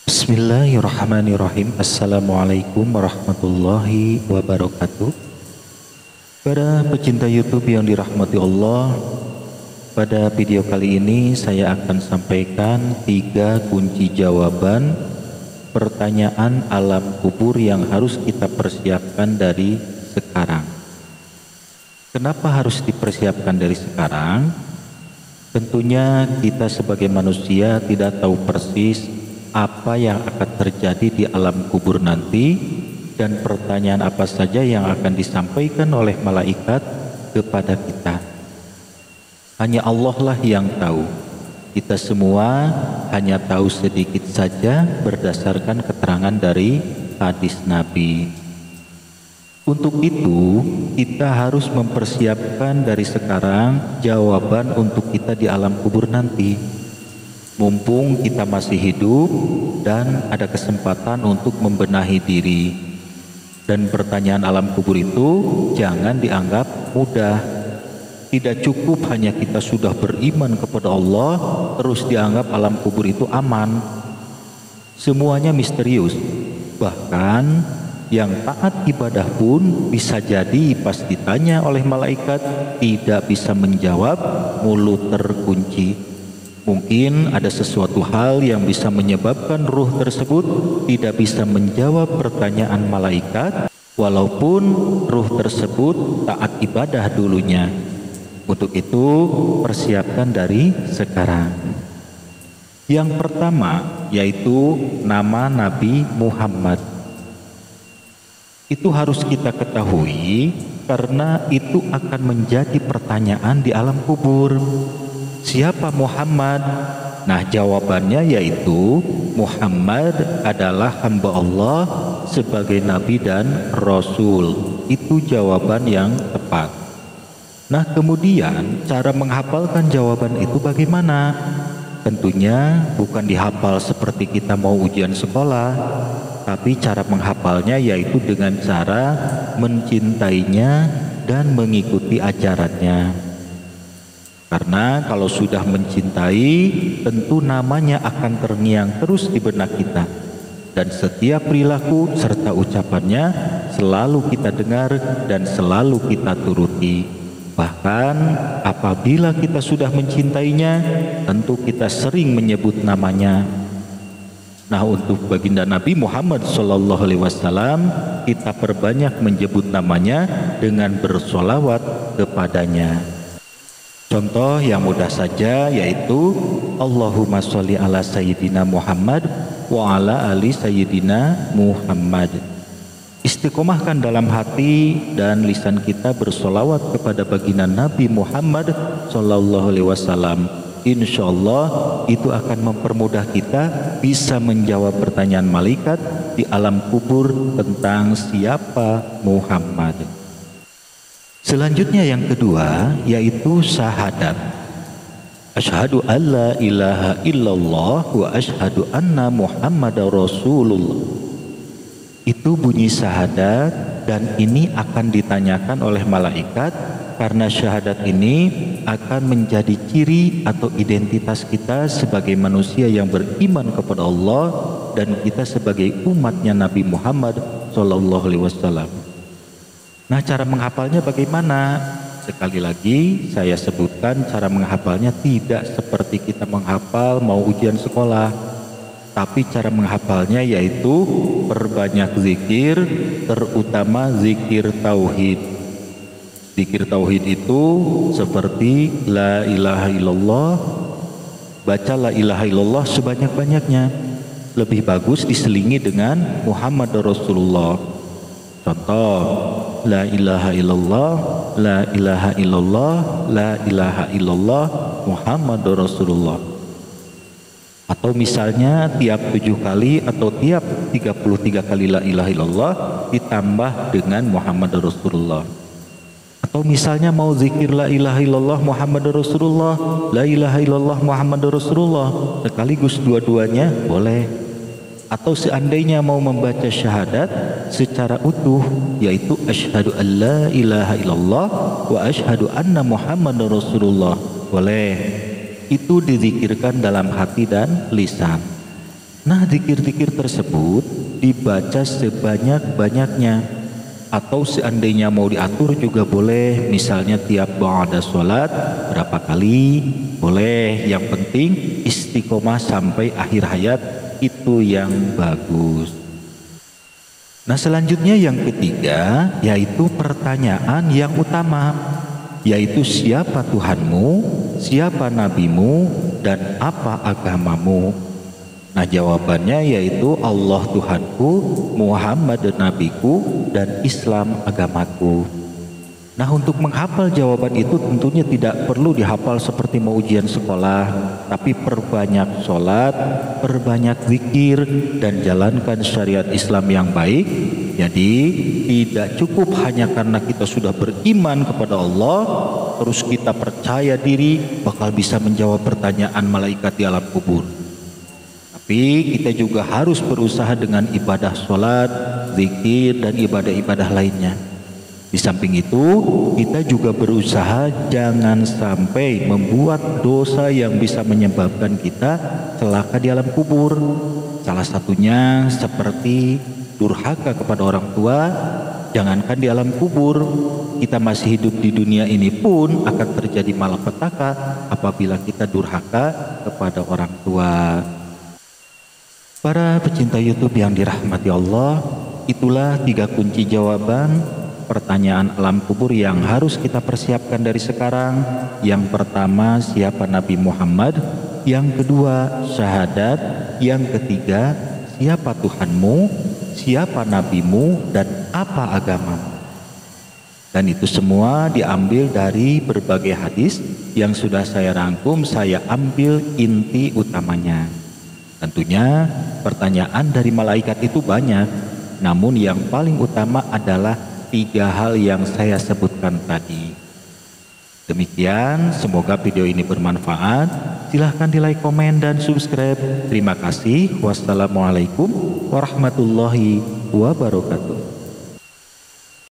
Bismillahirrahmanirrahim. Assalamualaikum warahmatullahi wabarakatuh. Para pecinta YouTube yang dirahmati Allah, pada video kali ini saya akan sampaikan 3 kunci jawaban pertanyaan alam kubur yang harus kita persiapkan dari sekarang. Kenapa harus dipersiapkan dari sekarang? Tentunya kita sebagai manusia tidak tahu persis apa yang akan terjadi di alam kubur nanti, dan pertanyaan apa saja yang akan disampaikan oleh malaikat kepada kita. Hanya Allah lah yang tahu. Kita semua hanya tahu sedikit saja berdasarkan keterangan dari hadis Nabi. Untuk itu kita harus mempersiapkan dari sekarang jawaban untuk kita di alam kubur nanti. Mumpung kita masih hidup dan ada kesempatan untuk membenahi diri. Dan pertanyaan alam kubur itu jangan dianggap mudah. Tidak cukup hanya kita sudah beriman kepada Allah terus dianggap alam kubur itu aman. Semuanya misterius. Bahkan yang taat ibadah pun bisa jadi pas ditanya oleh malaikat tidak bisa menjawab, mulut terkunci. Mungkin ada sesuatu hal yang bisa menyebabkan ruh tersebut tidak bisa menjawab pertanyaan malaikat, walaupun ruh tersebut taat ibadah dulunya. Untuk itu persiapkan dari sekarang. Yang pertama yaitu nama Nabi Muhammad. Itu harus kita ketahui karena itu akan menjadi pertanyaan di alam kubur. Siapa Muhammad? Nah, jawabannya yaitu Muhammad adalah hamba Allah sebagai nabi dan rasul. Itu jawaban yang tepat. Nah, kemudian cara menghafalkan jawaban itu bagaimana? Tentunya bukan dihafal seperti kita mau ujian sekolah, tapi cara menghafalnya yaitu dengan cara mencintainya dan mengikuti ajarannya. Karena kalau sudah mencintai, tentu namanya akan terngiang terus di benak kita. Dan setiap perilaku serta ucapannya selalu kita dengar dan selalu kita turuti. Bahkan apabila kita sudah mencintainya, tentu kita sering menyebut namanya. Nah, untuk baginda Nabi Muhammad SAW, kita perbanyak menyebut namanya dengan bersolawat kepadanya. Contoh yang mudah saja yaitu Allahumma sholli ala sayyidina Muhammad wa ala ali sayyidina Muhammad. Istiqomahkan dalam hati dan lisan kita bersolawat kepada baginda Nabi Muhammad sallallahu alaihi wasallam. Insyaallah itu akan mempermudah kita bisa menjawab pertanyaan malaikat di alam kubur tentang siapa Muhammad. Selanjutnya yang kedua yaitu syahadat. Asyhadu alla ilaha illallah wa asyhadu anna Muhammadar Rasulullah. Itu bunyi syahadat, dan ini akan ditanyakan oleh malaikat karena syahadat ini akan menjadi ciri atau identitas kita sebagai manusia yang beriman kepada Allah dan kita sebagai umatnya Nabi Muhammad SAW. Nah, cara menghafalnya bagaimana? Sekali lagi saya sebutkan cara menghafalnya tidak seperti kita menghafal mau ujian sekolah. Tapi cara menghafalnya yaitu perbanyak zikir, terutama zikir tauhid. Zikir tauhid itu seperti la ilaha illallah. Baca la ilaha illallah sebanyak-banyaknya. Lebih bagus diselingi dengan Muhammad Rasulullah. Contoh, la ilaha illallah, la ilaha illallah, la ilaha illallah, Muhammadur Rasulullah. Atau misalnya tiap 7 kali atau tiap 33 kali la ilaha illallah ditambah dengan Muhammadur Rasulullah. Atau misalnya mau zikir la ilaha illallah Muhammadur Rasulullah, la ilaha illallah Muhammadur Rasulullah, sekaligus dua-duanya boleh. Atau seandainya mau membaca syahadat secara utuh yaitu asyhadu alla ilaha illallah wa asyhadu anna Muhammadar Rasulullah, boleh. Itu dizikirkan dalam hati dan lisan. Nah, zikir-zikir tersebut dibaca sebanyak-banyaknya, atau seandainya mau diatur juga boleh, misalnya tiap ba'da sholat berapa kali, boleh. Yang penting istiqomah sampai akhir hayat, itu yang bagus. Nah, selanjutnya yang ketiga yaitu pertanyaan yang utama, yaitu siapa Tuhanmu, siapa nabimu, dan apa agamamu. Nah, jawabannya yaitu Allah Tuhanku, Muhammad nabiku, dan Islam agamaku. Nah, untuk menghafal jawaban itu tentunya tidak perlu dihafal seperti mau ujian sekolah, tapi perbanyak sholat, perbanyak zikir, dan jalankan syariat Islam yang baik. Jadi tidak cukup hanya karena kita sudah beriman kepada Allah, terus kita percaya diri bakal bisa menjawab pertanyaan malaikat di alam kubur. Tapi kita juga harus berusaha dengan ibadah sholat, zikir, dan ibadah-ibadah lainnya. Di samping itu, kita juga berusaha jangan sampai membuat dosa yang bisa menyebabkan kita celaka di alam kubur. Salah satunya seperti durhaka kepada orang tua. Jangankan di alam kubur, kita masih hidup di dunia ini pun akan terjadi malapetaka apabila kita durhaka kepada orang tua. Para pecinta YouTube yang dirahmati Allah, itulah 3 kunci jawaban pertanyaan alam kubur yang harus kita persiapkan dari sekarang. Yang pertama, siapa Nabi Muhammad. Yang kedua, syahadat. Yang ketiga, siapa Tuhanmu, siapa nabimu, dan apa agamamu. Dan itu semua diambil dari berbagai hadis yang sudah saya rangkum, saya ambil inti utamanya. Tentunya pertanyaan dari malaikat itu banyak, namun yang paling utama adalah 3 hal yang saya sebutkan tadi. Demikian, semoga video ini bermanfaat. Silahkan di like, komen, dan subscribe. Terima kasih. Wassalamualaikum warahmatullahi wabarakatuh.